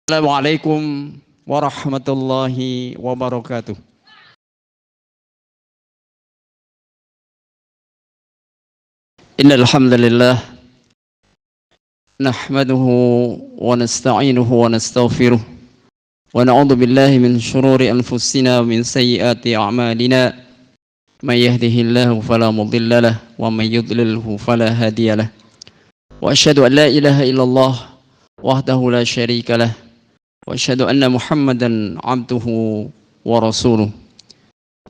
Assalamualaikum warahmatullahi wabarakatuh. Innal hamdalillah nahmaduhu wa nasta'inuhu wa nastaghfiruh wa na'udzu billahi min shururi anfusina wa min sayyiati a'malina. May yahdihillahu fala mudilla lahu wa may yudlilhu fala hadiya lahu. Wa asyhadu an la ilaha illallah wahdahu la syarika lahu wa asyhadu anna Muhammadan 'abduhu wa rasuluh.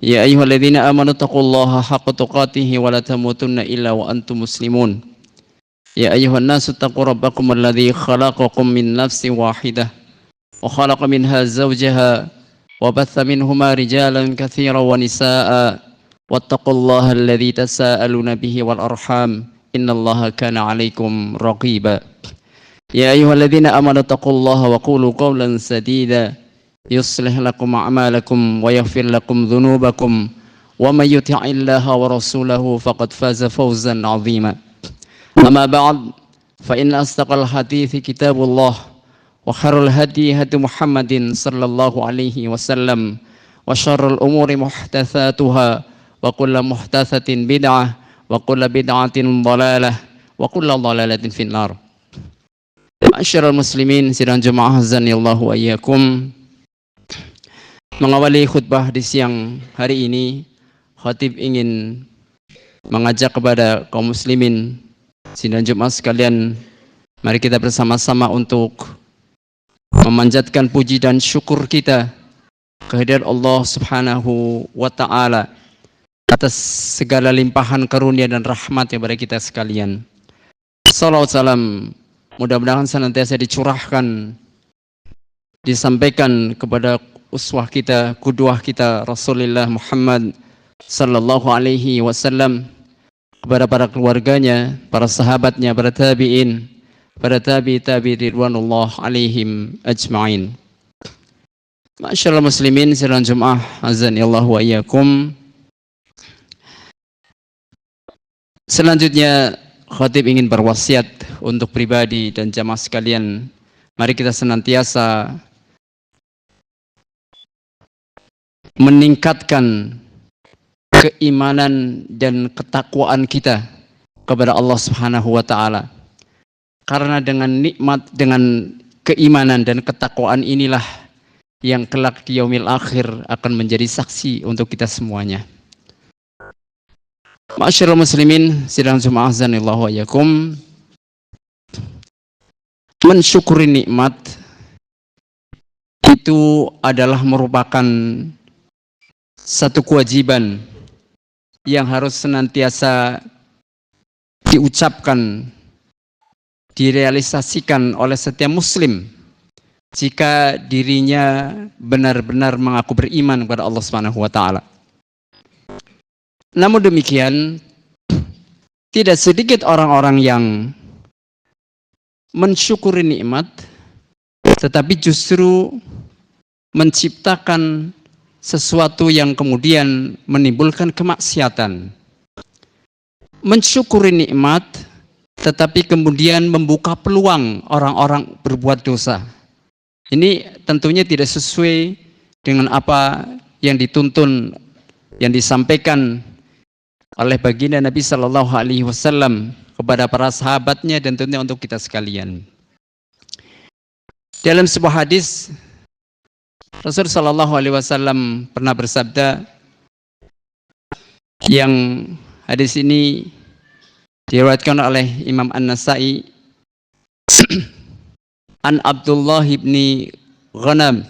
Ya ayyuhalladzina amanu taqullaha haqqa tuqatih wa la tamutunna illa wa antum muslimun. Ya ayyuhan nasu taqu rabbakum alladzi khalaqakum min nafsin wahidah wa khalaqa minha zawjaha wa batha minhuma rijalan katsiran wa nisaa'a wattaqullaha alladzi tasaaluna bihi wal arham innallaha kana 'alaikum raqiba. Ya ayyuhalladzina amanu taqullaha wa qulu qawlan sadida yuslih lakum a'malakum wa yaghfir lakum dhunubakum wa may yuti'illaha wa rasulahu faqad faza fawzan 'azima. Amma ba'd, fa inna asdaqal hadithi kitabullah wa khairul hadi hadi Muhammadin sallallahu alaihi wasallam wa syarrul umuri muhdatsatuha wa kullu muhdatsatin bid'ah wa kullu bid'atin dhalalah wa kullu dhalalatin finnar. Ma'asyiral muslimin sidang jemaah azanillahu wa iyyakum. Mengawali khutbah di siang hari ini, khatib ingin mengajak kepada kaum muslimin sidang jemaah sekalian, mari kita bersama-sama untuk memanjatkan puji dan syukur kita kehadirat Allah Subhanahu wa taala atas segala limpahan karunia dan rahmat yang kepada kita sekalian. Salawat salam mudah-mudahan senantiasa dicurahkan, disampaikan kepada uswah kita, qudwah kita Rasulullah Muhammad sallallahu alaihi wasallam, kepada para keluarganya, para sahabatnya, para tabi'in, para tabi' ridwanullah alaihim ajma'in. Masyaallah muslimin sidang Jumat azanillahu wa iyyakum. Selanjutnya khatib ingin berwasiat untuk pribadi dan jamaah sekalian, mari kita senantiasa meningkatkan keimanan dan ketakwaan kita kepada Allah Subhanahu wa taala. Karena dengan nikmat, dengan keimanan dan ketakwaan inilah yang kelak di yaumil akhir akan menjadi saksi untuk kita semuanya. Ma'asyiral muslimin sidang jemaah azanillahu wa iyyakum. Mensyukuri nikmat itu adalah merupakan satu kewajiban yang harus senantiasa diucapkan, direalisasikan oleh setiap muslim jika dirinya benar-benar mengaku beriman kepada Allah Subhanahu wa taala. Namun demikian, tidak sedikit orang-orang yang mensyukuri nikmat tetapi justru menciptakan sesuatu yang kemudian menimbulkan kemaksiatan. Mensyukuri nikmat tetapi kemudian membuka peluang orang-orang berbuat dosa. Ini tentunya tidak sesuai dengan apa yang dituntun, yang disampaikan oleh baginda Nabi sallallahu alaihi wasallam kepada para sahabatnya dan tentunya untuk kita sekalian. Dalam sebuah hadis, Rasul sallallahu alaihi wasallam pernah bersabda, yang hadis ini diriwayatkan oleh Imam An-Nasa'i an Abdullah ibni Ghanam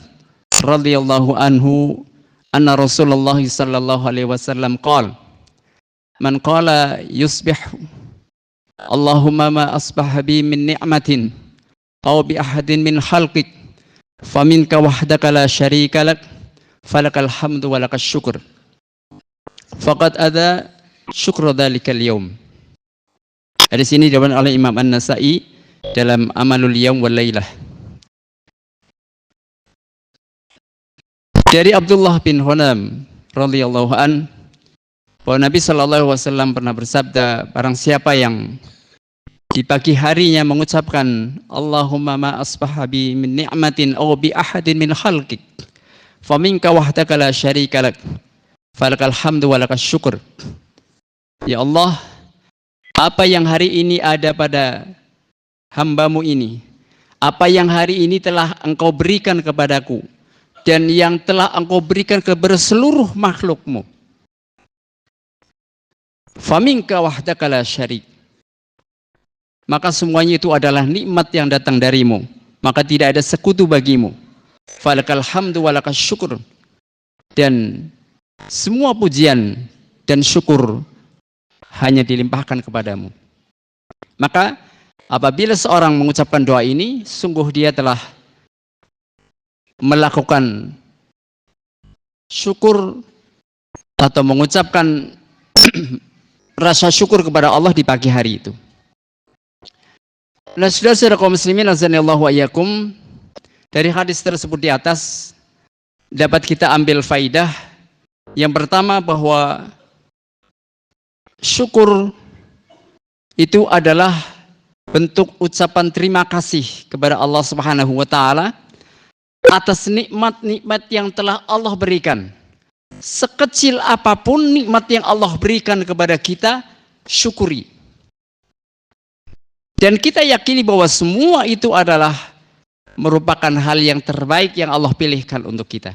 radhiyallahu anhu anna Rasulullah sallallahu alaihi wasallam qala man qala yusbih Allahumma ma asbaha bi min ni'matin aw bi ahadin min khalqik faminka wahdaka la syarika lak falakal hamdu wa lakas syukur faqad ada syukra dzalikal yaum. Hadis ini diriwayatkan oleh Imam An-Nasa'i dalam Amalul Yaum wal Lailah. Dari Abdullah bin Ghanam radhiyallahu an, bahwa Nabi sallallahu alaihi wasallam pernah bersabda, barang siapa yang di pagi harinya mengucapkan Allahumma ma asbaha bi min ni'matin aw bi ahadin min khalqik faminka wahdaka la syarika lak falakal hamdu wa lakas syukur. Ya Allah, apa yang hari ini ada pada hambamu ini, apa yang hari ini telah engkau berikan kepadaku dan yang telah engkau berikan kepada seluruh makhlukmu, faminka wahdaka la syarik, maka semuanya itu adalah nikmat yang datang darimu, maka tidak ada sekutu bagimu. Falakal hamdu wa lakas syukur, dan semua pujian dan syukur hanya dilimpahkan kepadamu. Maka apabila seorang mengucapkan doa ini, sungguh dia telah melakukan syukur atau mengucapkan rasa syukur kepada Allah di pagi hari itu. Nah, saudara-saudara kaum muslimin azanillahu wa iyyakum, dari hadis tersebut di atas dapat kita ambil faidah yang pertama, bahwa syukur itu adalah bentuk ucapan terima kasih kepada Allah Subhanahu wa taala atas nikmat-nikmat yang telah Allah berikan. Sekecil apapun nikmat yang Allah berikan kepada kita, syukuri. Dan kita yakini bahwa semua itu adalah merupakan hal yang terbaik yang Allah pilihkan untuk kita.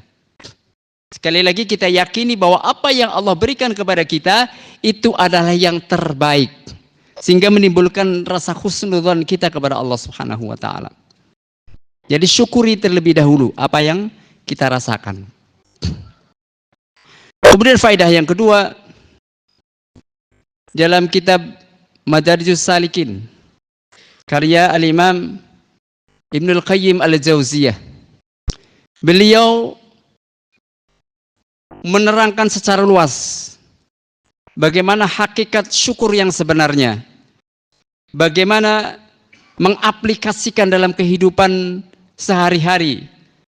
Sekali lagi kita yakini bahwa apa yang Allah berikan kepada kita itu adalah yang terbaik, sehingga menimbulkan rasa husnudzon kita kepada Allah Subhanahu wa taala. Jadi syukuri terlebih dahulu apa yang kita rasakan. Kemudian faedah yang kedua, dalam kitab Madarijus Salikin karya Al-Imam Ibnul Qayyim Al-Jauziyah, beliau menerangkan secara luas bagaimana hakikat syukur yang sebenarnya, bagaimana mengaplikasikan dalam kehidupan sehari-hari,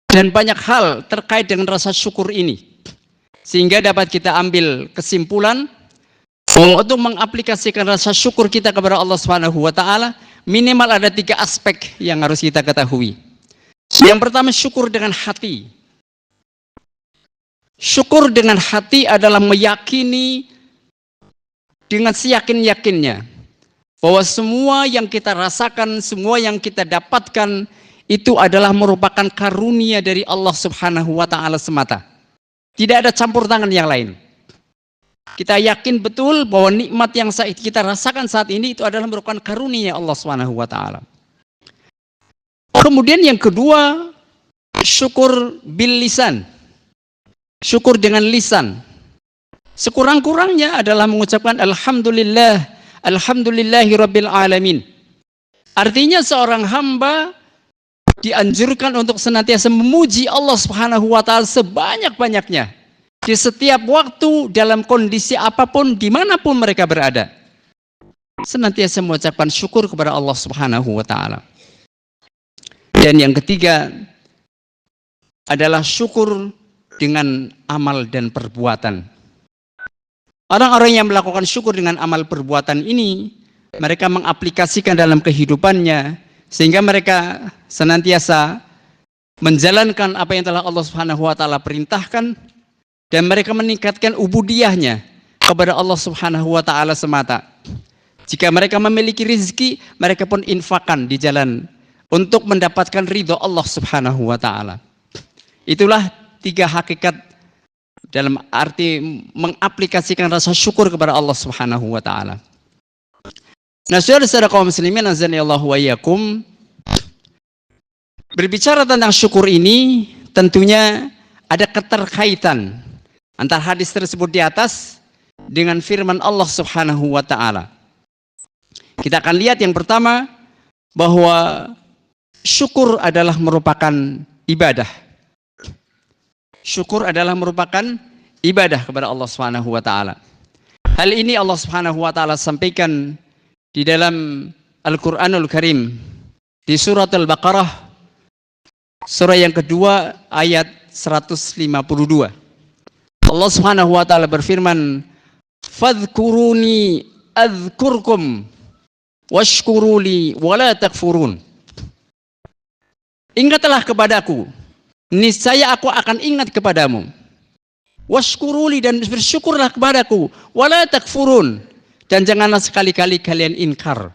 dan banyak hal terkait dengan rasa syukur ini, sehingga dapat kita ambil kesimpulan bahwa untuk mengaplikasikan rasa syukur kita kepada Allah Subhanahu wa taala, minimal ada 3 aspek yang harus kita ketahui. Yang pertama, syukur dengan hati. Syukur dengan hati adalah meyakini dengan seyakin-yakinnya bahwa semua yang kita rasakan, semua yang kita dapatkan itu adalah merupakan karunia dari Allah Subhanahu wa taala semata. Tidak ada campur tangan yang lain. Kita yakin betul bahwa nikmat yang kita rasakan saat ini itu adalah merupakan karunia Allah Subhanahu wa taala. Kemudian yang kedua, syukur bil lisan. Syukur dengan lisan. Sekurang-kurangnya adalah mengucapkan alhamdulillah, alhamdulillahi rabbil alamin. Artinya seorang hamba dianjurkan untuk senantiasa memuji Allah Subhanahu wa taala sebanyak-banyaknya di setiap waktu, dalam kondisi apapun, dimanapun mereka berada. Senantiasa mengucapkan syukur kepada Allah Subhanahu wa taala. Dan yang ketiga adalah syukur dengan amal dan perbuatan. Orang-orang yang melakukan syukur dengan amal perbuatan ini, mereka mengaplikasikan dalam kehidupannya, sehingga mereka senantiasa menjalankan apa yang telah Allah Subhanahu wa taala perintahkan, dan mereka meningkatkan ubudiyahnya kepada Allah Subhanahu wa taala semata. Jika mereka memiliki rezeki, mereka pun infakkan di jalan untuk mendapatkan ridho Allah Subhanahu wa taala. Itulah 3 hakikat dalam arti mengaplikasikan rasa syukur kepada Allah Subhanahu wa taala. Nah, saudara-saudara kaum muslimin azanillahu wa iyyakum, berbicara tentang syukur ini tentunya ada keterkaitan antara hadis tersebut di atas dengan firman Allah Subhanahu wa taala. Kita akan lihat yang pertama bahwa syukur adalah merupakan ibadah. Syukur adalah merupakan ibadah kepada Allah Subhanahu wa taala. Hal ini Allah Subhanahu wa taala sampaikan di dalam Al-Qur'anul Karim di surat Al-Baqarah surah yang kedua ayat 152. Allah Subhanahu wa taala berfirman, "Fadhkuruni adzkurkum." washkuruli wala takfurun. Ingatlah kepadaku, niscaya aku akan ingat kepadamu. Washkuruli, dan bersyukurlah kepadaku, wala takfurun, dan janganlah sekali-kali kalian ingkar.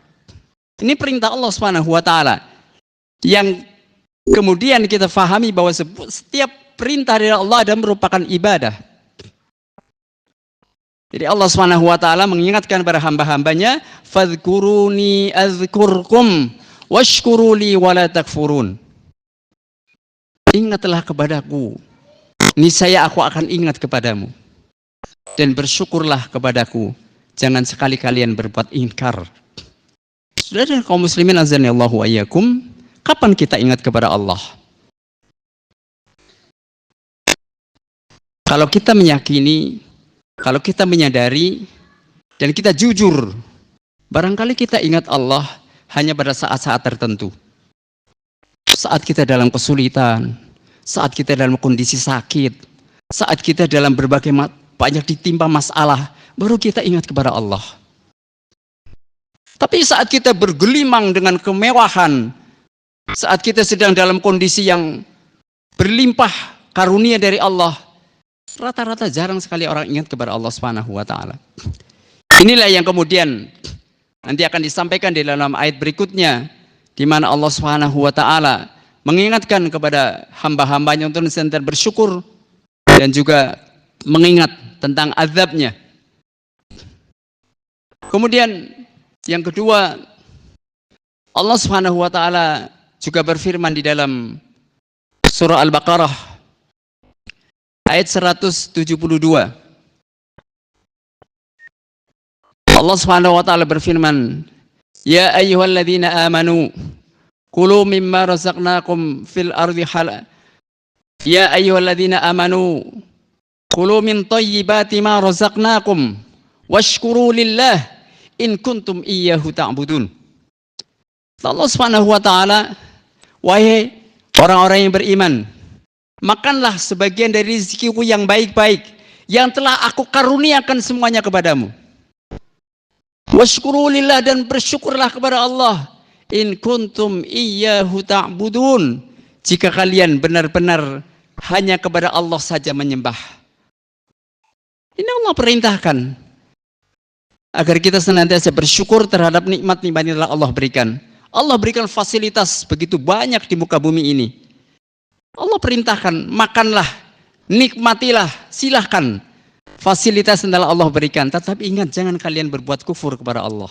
Ini perintah Allah Subhanahu wa taala yang kemudian kita fahami bahwa setiap perintah dari Allah adalah merupakan ibadah. Jadi Allah Subhanahu wa taala mengingatkan para hamba-hambanya, fadhkuruni azkurkum washkuruli wala takfurun. Ingatlah kepadaku, niscaya aku akan ingat kepadamu, dan bersyukurlah kepadaku, jangan sekali kalian berbuat ingkar. Saudara kaum muslimin azanillahu wa iyyakum, kapan kita ingat kepada Allah? Kalau kita meyakini, kalau kita menyadari, dan kita jujur, barangkali kita ingat Allah hanya pada saat-saat tertentu. Saat kita dalam kesulitan, saat kita dalam kondisi sakit, saat kita dalam berbagai banyak ditimpa masalah, baru kita ingat kepada Allah. Tapi saat kita bergelimang dengan kemewahan, saat kita sedang dalam kondisi yang berlimpah karunia dari Allah, rata-rata jarang sekali orang ingat kepada Allah Subhanahu wa taala. Inilah yang kemudian nanti akan disampaikan di dalam ayat berikutnya, di mana Allah Subhanahu wa taala mengingatkan kepada hamba-hambanya untuk senantiasa bersyukur dan juga mengingat tentang azabnya. Kemudian yang kedua, Allah Subhanahu wa taala juga berfirman di dalam surah Al-Baqarah ayat 172. Allah Subhanahu wa taala berfirman, ya ayyuhalladzina amanu kulu mimma razaqnakum fil ardi halal. Ya ayyuhalladzina amanu kulu min thayyibati ma razaqnakum washkuru lillah in kuntum iyyahu ta'budun. Allah Subhanahu wa taala, wahai orang-orang yang beriman, makanlah sebagian dari rezekiku yang baik-baik yang telah aku karuniakan semuanya kepadamu. Washkuru lillah, dan bersyukurlah kepada Allah, in kuntum iyyahu ta'budun, jika kalian benar-benar hanya kepada Allah saja menyembah. Ini Allah perintahkan agar kita senantiasa bersyukur terhadap nikmat-nikmat yang telah Allah berikan. Allah berikan fasilitas begitu banyak di muka bumi ini. Allah perintahkan, makanlah, nikmatilah, silahkan fasilitas yang telah Allah berikan. Tetapi ingat, jangan kalian berbuat kufur kepada Allah.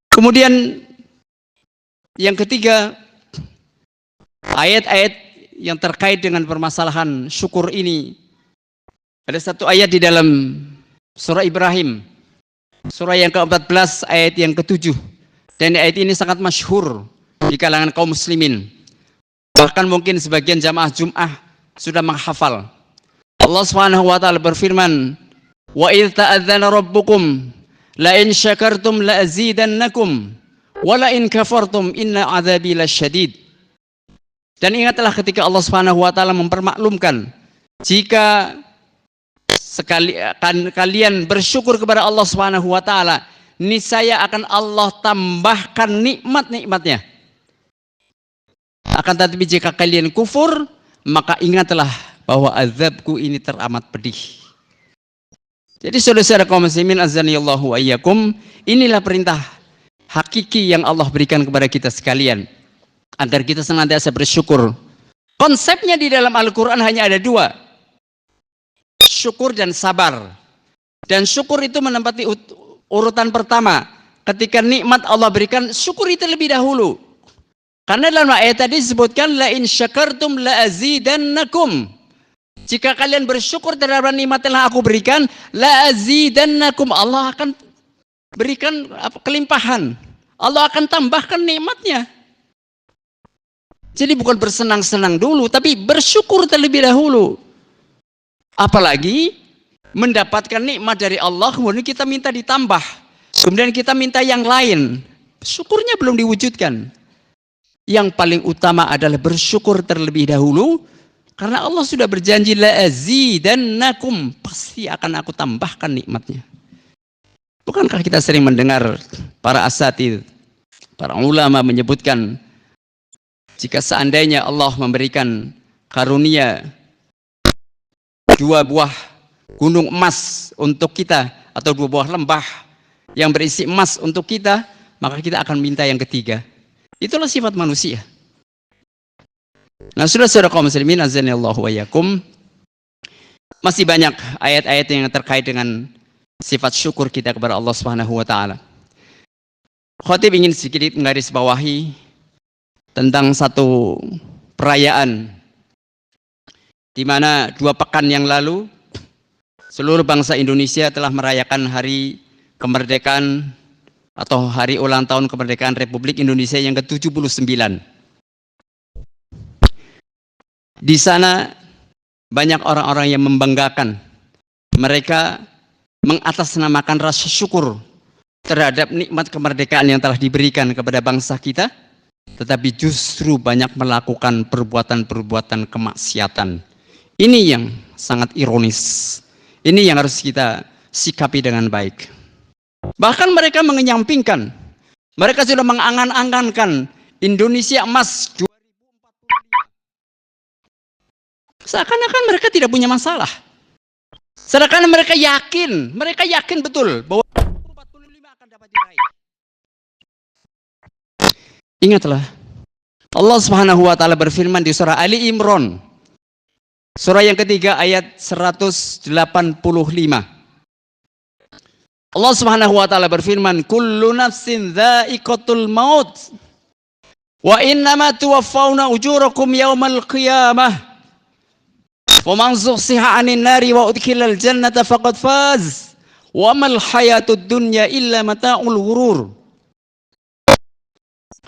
Kemudian yang ketiga, ayat-ayat yang terkait dengan permasalahan syukur ini. Ada satu ayat di dalam surah Ibrahim, surah yang ke-14 ayat yang ke-7. Dan ayat ini sangat masyhur di kalangan kaum muslimin. Bahkan mungkin sebagian jamaah Jum'ah sudah menghafal. Allah Subhanahu wa taala berfirman, wa idz ta'adzana rabbukum la in syakartum la azidannakum wa la in kafartum inna adzabi lasyadid. Dan ingatlah ketika Allah Subhanahu wa taala mempermaklumkan, jika kalian bersyukur kepada Allah Subhanahu wa taala, niscaya akan Allah tambahkan nikmat-nikmatnya. Akan tetapi jika kalian kufur, maka ingatlah bahwa azabku ini teramat pedih. Jadi saudara-saudara kaum muslimin azanillahu wa iyyakum, inilah perintah hakiki yang Allah berikan kepada kita sekalian, agar kita senantiasa bersyukur. Konsepnya di dalam Al-Quran hanya ada dua, syukur dan sabar. Dan syukur itu menempati urutan pertama. Ketika nikmat Allah berikan, syukur itu lebih dahulu. Karena dalam ayat tadi disebutkan, la in syakartum la azidannakum. Jika kalian bersyukur terhadap nikmat yang aku berikan, la azidannakum, Allah akan berikan kelimpahan. Allah akan tambahkan nikmatnya. Jadi bukan bersenang-senang dulu, tapi bersyukur terlebih dahulu. Apalagi mendapatkan nikmat dari Allah, kemudian kita minta ditambah, kemudian kita minta yang lain, syukurnya belum diwujudkan. Yang paling utama adalah bersyukur terlebih dahulu, karena Allah sudah berjanji, la azidannakum, pasti akan aku tambahkan nikmatnya. Bukankah kita sering mendengar para asatidz, para ulama menyebutkan jika seandainya Allah memberikan karunia 2 buah gunung emas untuk kita atau 2 buah lembah yang berisi emas untuk kita, maka kita akan minta yang ketiga. Itulah sifat manusia. Nah, saudara-saudara kaum muslimin azanillahu wa iyyakum, masih banyak ayat-ayat yang terkait dengan sifat syukur kita kepada Allah Subhanahu wa taala. Khatib ingin sedikit menggarisbawahi tentang satu perayaan di mana 2 pekan yang lalu seluruh bangsa Indonesia telah merayakan hari kemerdekaan atau hari ulang tahun kemerdekaan Republik Indonesia yang ke-79. Di sana banyak orang-orang yang membanggakan. Mereka mengatasnamakan rasa syukur terhadap nikmat kemerdekaan yang telah diberikan kepada bangsa kita, tetapi justru banyak melakukan perbuatan-perbuatan kemaksiatan. Ini yang sangat ironis. Ini yang harus kita sikapi dengan baik. Bahkan mereka menyampingkan, mereka sudah mengangan-angankan Indonesia emas 2045. Seakan-akan mereka tidak punya masalah. Sedangkan mereka yakin betul bahwa 2045 akan dapat diraih. Ingatlah, Allah Subhanahu wa taala berfirman di surah Ali Imran, surah yang ketiga ayat 185. Allah Subhanahu wa taala berfirman, kullu nafsin dha'iqatul maut wa innama tuwaffawna ujurakum yaumal qiyamah faman zuhziha 'anil nari wa udkhilal jannata faqad faz wa mal hayatud dunya illa mata'ul ghurur.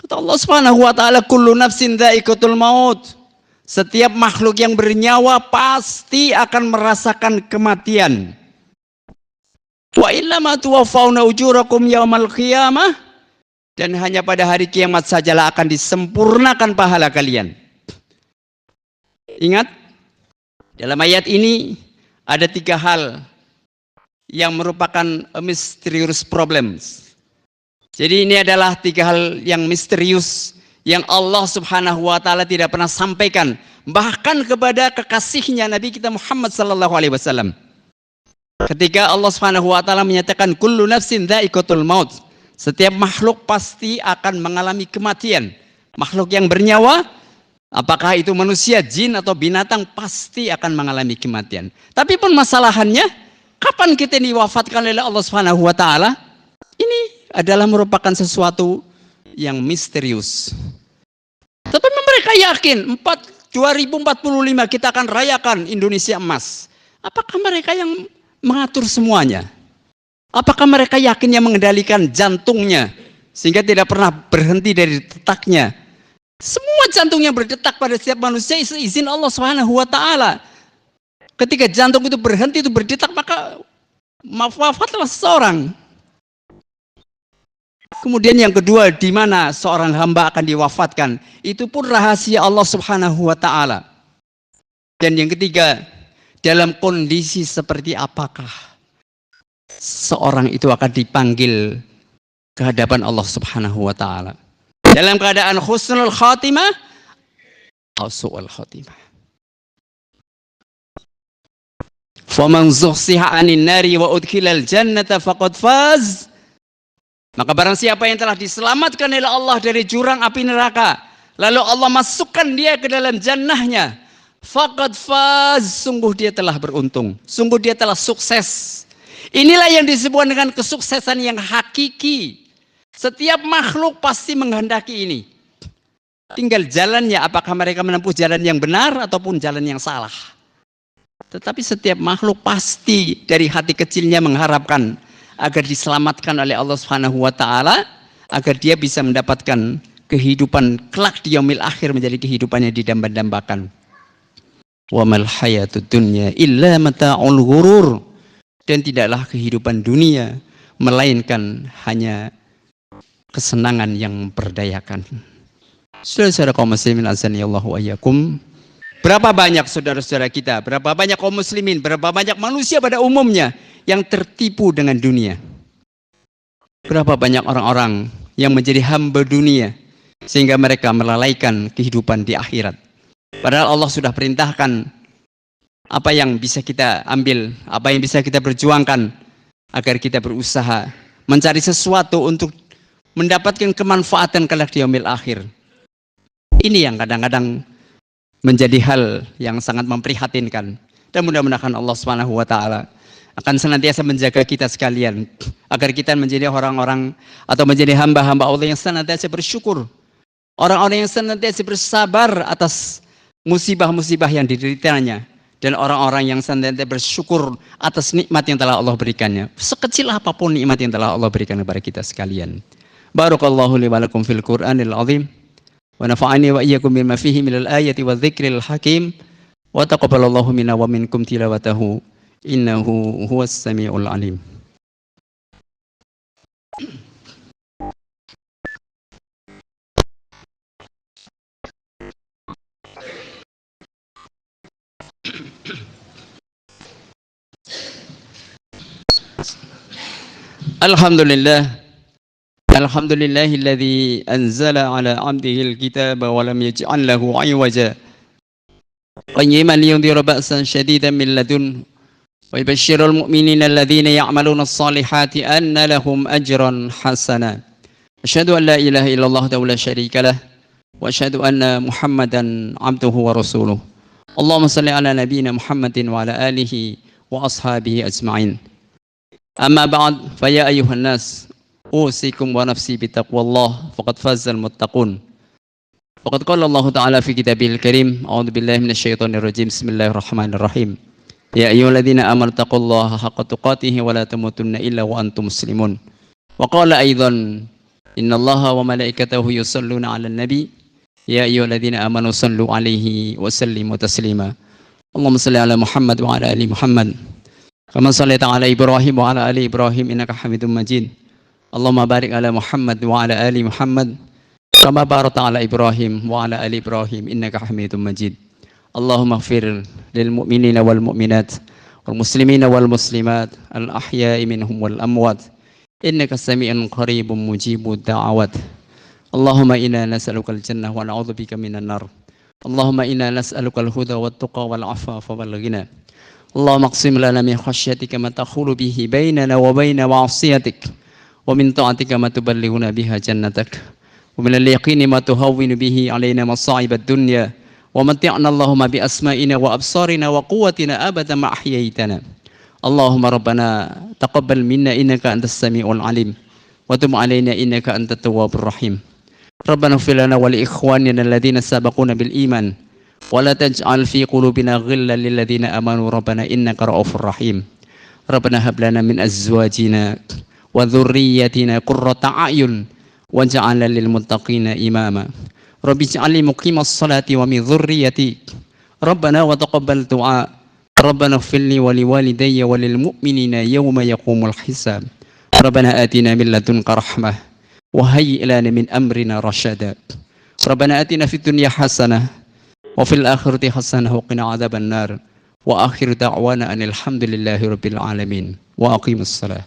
Kata Allah Subhanahu wa taala, kullu nafsin dha'iqatul maut. Setiap makhluk yang bernyawa pasti akan merasakan kematian. Wa illama tuwaffawna ujurakum yaumal qiyamah, dan hanya pada hari kiamat sajalah akan disempurnakan pahala kalian. Ingat, dalam ayat ini ada 3 hal yang merupakan mysterious problems. Jadi ini adalah 3 hal yang misterius yang Allah Subhanahu wa taala tidak pernah sampaikan bahkan kepada kekasihnya Nabi kita Muhammad sallallahu alaihi wasallam. Ketika Allah Subhanahu wa taala menyatakan kullu nafsin dha'iqatul maut, setiap makhluk pasti akan mengalami kematian. Makhluk yang bernyawa, apakah itu manusia, jin atau binatang, pasti akan mengalami kematian. Tapi pun masalahannya, kapan kita diwafatkan oleh Allah Subhanahu wa taala? Ini adalah merupakan sesuatu yang misterius. Tetapi mereka yakin 2045 kita akan rayakan Indonesia emas. Apakah mereka yang mengatur semuanya? Apakah mereka yakin yang mengendalikan jantungnya sehingga tidak pernah berhenti dari detaknya? Semua jantungnya berdetak pada setiap manusia izin Allah Subhanahu wa taala. Ketika jantung itu berhenti itu berdetak, maka wafatlah seseorang. Kemudian yang kedua, di mana seorang hamba akan diwafatkan, itu pun rahasia Allah Subhanahu wa taala. Dan yang ketiga, dalam kondisi seperti apakah seorang itu akan dipanggil ke hadapan Allah Subhanahu wa taala? Dalam keadaan husnul khatimah atau su'ul khatimah. Faman zuhziha 'anil nari wa udkhilal jannata faqad faz. Maka barang siapa yang telah diselamatkan oleh Allah dari jurang api neraka, lalu Allah masukkan dia ke dalam jannahnya, faqad faz, sungguh dia telah beruntung, sungguh dia telah sukses. Inilah yang disebut dengan kesuksesan yang hakiki. Setiap makhluk pasti menghendaki ini. Tinggal jalannya, apakah mereka menempuh jalan yang benar ataupun jalan yang salah. Tetapi setiap makhluk pasti dari hati kecilnya mengharapkan agar diselamatkan oleh Allah Subhanahu wa taala, agar dia bisa mendapatkan kehidupan kelak di yaumil akhir, menjadi kehidupan yang didamba-dambakan. Wa mal hayatud dunya illa mata'ul ghurur. Dan tidaklah kehidupan dunia melainkan hanya kesenangan yang memperdayakan. Saudara-saudara kaum muslimin azanillahu wa iyyakum, berapa banyak saudara-saudara kita, berapa banyak kaum muslimin, berapa banyak manusia pada umumnya yang tertipu dengan dunia. Berapa banyak orang-orang yang menjadi hamba dunia sehingga mereka melalaikan kehidupan di akhirat. Padahal Allah sudah perintahkan apa yang bisa kita ambil, apa yang bisa kita perjuangkan agar kita berusaha mencari sesuatu untuk mendapatkan kemanfaatan kelak di yaumil akhir. Ini yang kadang-kadang menjadi hal yang sangat memprihatinkan. Dan mudah-mudahan Allah Subhanahu wa taala akan senantiasa menjaga kita sekalian agar kita menjadi orang-orang atau menjadi hamba-hamba Allah yang senantiasa bersyukur. Orang-orang yang senantiasa bersabar atas musibah-musibah yang dideritanya, dan orang-orang yang senantiasa bersyukur atas nikmat yang telah Allah berikannya. Sekecil apapun nikmat yang telah Allah berikan kepada kita sekalian. Barakallahu li wa lakum fil Qur'anil azim wa nafa'ani wa iyyakum bima fihi minal ayati wa dzikril hakim wa taqabbalallahu minna wa minkum tilawatahu innahu huwas samiul alim. Alhamdulillahilladzi anzala ala 'abdihi al-kitaba wa lam yaj'al lahu 'iwaja qayyiman liyundhira ba'san shadidan min ladun wa yubashshirul mu'minina alladhina ya'maluna as-salihati anna lahum ajran hasana. Asyhadu an la ilaha illallah wa la syarika lah wa asyhadu anna Muhammadan 'abduhu wa rasuluh. Allahumma shalli ala nabiyyina Muhammadin wa ala alihi wa ashabihi ajma'in. Amma ba'd, fa ya ayyuhan nas usikum wa nafsi bittaqwallah faqad fazal muttaqun. Faqad qala Allah Ta'ala fi kitabil karim, a'udzu billahi minasyaitonir rajim, bismillahirrahmanirrahim. Ya ayyuhalladzina amanu taqullaha haqqa tuqatih wa la tamutunna illa wa antum muslimun. Wa qala aidan innallaha wa malaikatahu yusalluna 'alan nabi ya ayyuhalladzina amanu sallu 'alaihi wa sallimu taslima. Allahumma shalli ala Muhammad wa ala ali Muhammad kama shallaita ala Ibrahim wa ala ali Ibrahim innaka Hamidum Majid. Allahumma barik ala Muhammad wa ala ali Muhammad kama barakta ala Ibrahim wa ala ali Ibrahim innaka Hamidum Majid. Allahumma ighfir lil mu'minina wal mu'minat wal muslimina wal muslimat al ahya'i minhum wal amwat innaka sami'un qaribun mujibud da'awat. Allahumma inna nas'aluka al jannah wa na'udzubika minan nar. Allahumma inna nas'aluka al huda wat tuqa wal afafa wal ghina. Allahumma aqsim lana min khasyatika ma takhulu bihi bainana wa baina ma'siyatik wa min ta'atika ma tuballighuna biha jannatak wa min al-yaqini ma tuhawwinu bihi alaina masa'ibad dunya wa matti'na Allahumma bi asma'ina wa absarina wa quwwatina abada ma ahyaitana. Allahumma rabbana taqabbal minna innaka antas samiul alim wa tub alaina innaka antat tawwabur rahim. Rabbana ighfir lana wa li ikhwanina alladhina sabaquna bil iman wa la taj'al fi qulubina ghillan lil ladzina amanu rabbana innaka ra'ufur rahim. Rabbana hab lana min azwajina wa dhurriyyatina qurrata a'yun waj'alna lil muttaqina imama. Rabbi ij'alni muqimas salati wa min dhurriyyati. Rabbana wa taqabbal du'a. Rabbana ighfir li wa liwalidayya wa lil mu'minina yawma yaqumul hisab. Rabbana atina min ladunka rahmah wa hayyi' lana min amrina rasyada. Rabbana atina fid dunya hasanah wa fil akhirati hasanah wa qina adzaban nar. Wa akhir da'wana anil hamdulillahi rabbil alamin. Wa aqimus salah.